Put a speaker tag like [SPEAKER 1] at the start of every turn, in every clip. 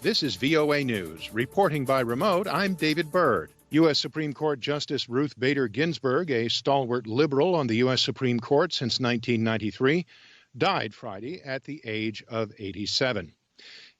[SPEAKER 1] This is VOA News. Reporting by remote, I'm David Byrd. U.S. Supreme Court Justice Ruth Bader Ginsburg, a stalwart liberal on the U.S. Supreme Court since 1993, died Friday at the age of 87.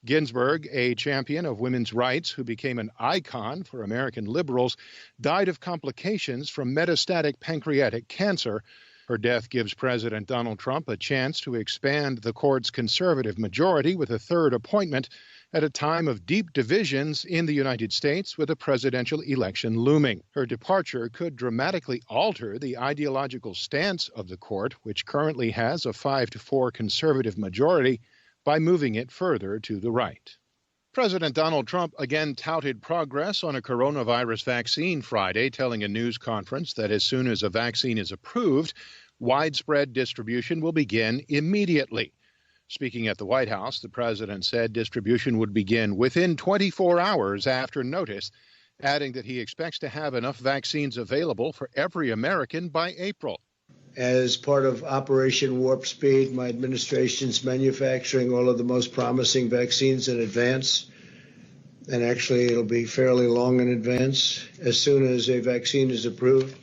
[SPEAKER 1] Ginsburg, a champion of women's rights who became an icon for American liberals, died of complications from metastatic pancreatic cancer. Her death gives President Donald Trump a chance to expand the court's conservative majority with a third appointment at a time of deep divisions in the United States with a presidential election looming. Her departure could dramatically alter the ideological stance of the court, which currently has a 5-4 conservative majority, by moving it further to the right. President Donald Trump again touted progress on a coronavirus vaccine Friday, telling a news conference that as soon as a vaccine is approved, widespread distribution will begin immediately. Speaking at the White House, the president said distribution would begin within 24 hours after notice, adding that he expects to have enough vaccines available for every American by April.
[SPEAKER 2] As part of Operation Warp Speed, my administration's manufacturing all of the most promising vaccines in advance, and actually it'll be fairly long in advance. As soon as a vaccine is approved,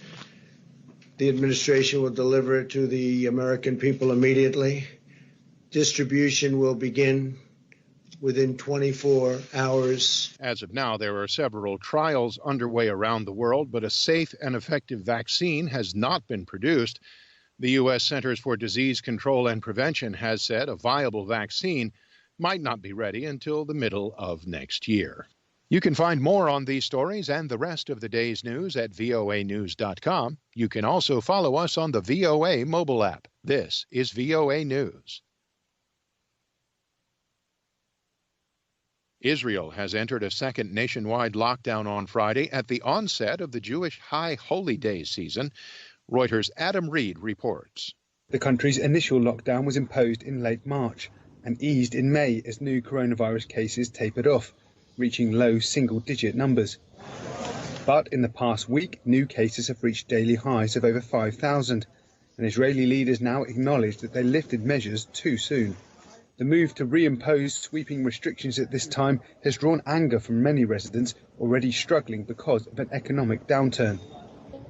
[SPEAKER 2] the administration will deliver it to the American people immediately. Distribution will begin within 24 hours.
[SPEAKER 1] As of now, there are several trials underway around the world, but a safe and effective vaccine has not been produced. The U.S. Centers for Disease Control and Prevention has said a viable vaccine might not be ready until the middle of next year. You can find more on these stories and the rest of the day's news at voanews.com. You can also follow us on the VOA mobile app. This is VOA News. Israel has entered a second nationwide lockdown on Friday at the onset of the Jewish High Holy Day season. Reuters' Adam Reed reports.
[SPEAKER 3] The country's initial lockdown was imposed in late March and eased in May as new coronavirus cases tapered off, reaching low single-digit numbers. But in the past week, new cases have reached daily highs of over 5,000, and Israeli leaders now acknowledge that they lifted measures too soon. The move to reimpose sweeping restrictions at this time has drawn anger from many residents already struggling because of an economic downturn.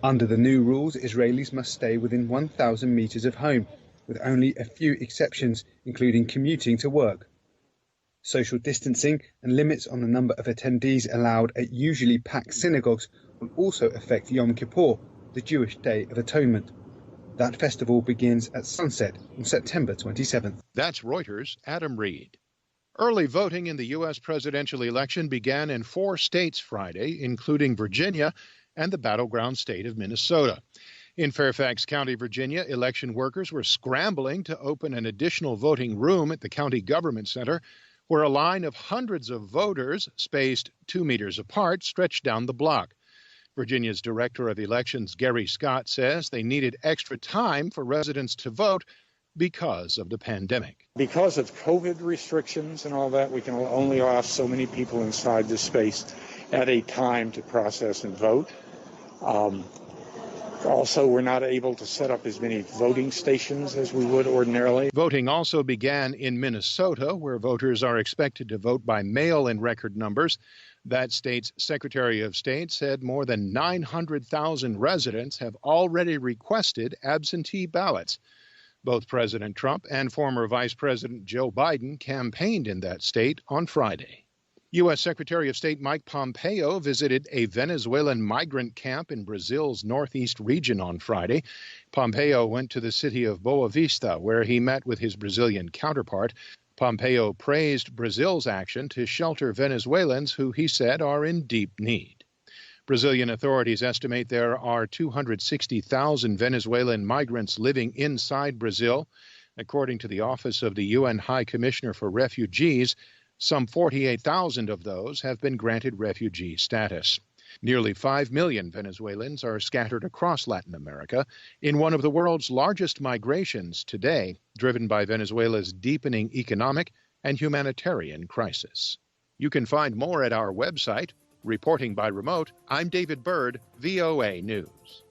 [SPEAKER 3] Under the new rules, Israelis must stay within 1,000 meters of home, with only a few exceptions, including commuting to work. Social distancing and limits on the number of attendees allowed at usually packed synagogues will also affect Yom Kippur, the Jewish Day of Atonement. That festival begins at sunset on September 27th.
[SPEAKER 1] That's Reuters' Adam Reed. Early voting in the U.S. presidential election began in 4 states Friday, including Virginia and the battleground state of Minnesota. In Fairfax County, Virginia, election workers were scrambling to open an additional voting room at the county government center, where a line of hundreds of voters, spaced 2 meters apart, stretched down the block. Virginia's Director of Elections, Gary Scott, says they needed extra time for residents to vote because of the pandemic.
[SPEAKER 4] Because of COVID restrictions and all that, we can only allow so many people inside this space at a time to process and vote. Also, we're not able to set up as many voting stations as we would ordinarily.
[SPEAKER 1] Voting also began in Minnesota, where voters are expected to vote by mail in record numbers. That state's Secretary of State said more than 900,000 residents have already requested absentee ballots. Both President Trump and former Vice President Joe Biden campaigned in that state on Friday. U.S. Secretary of State Mike Pompeo visited a Venezuelan migrant camp in Brazil's northeast region on Friday. Pompeo went to the city of Boa Vista, where he met with his Brazilian counterpart. Pompeo praised Brazil's action to shelter Venezuelans who he said are in deep need. Brazilian authorities estimate there are 260,000 Venezuelan migrants living inside Brazil. According to the Office of the UN High Commissioner for Refugees, some 48,000 of those have been granted refugee status. Nearly 5 million Venezuelans are scattered across Latin America in one of the world's largest migrations today, driven by Venezuela's deepening economic and humanitarian crisis. You can find more at our website. Reporting by remote, I'm David Byrd, VOA News.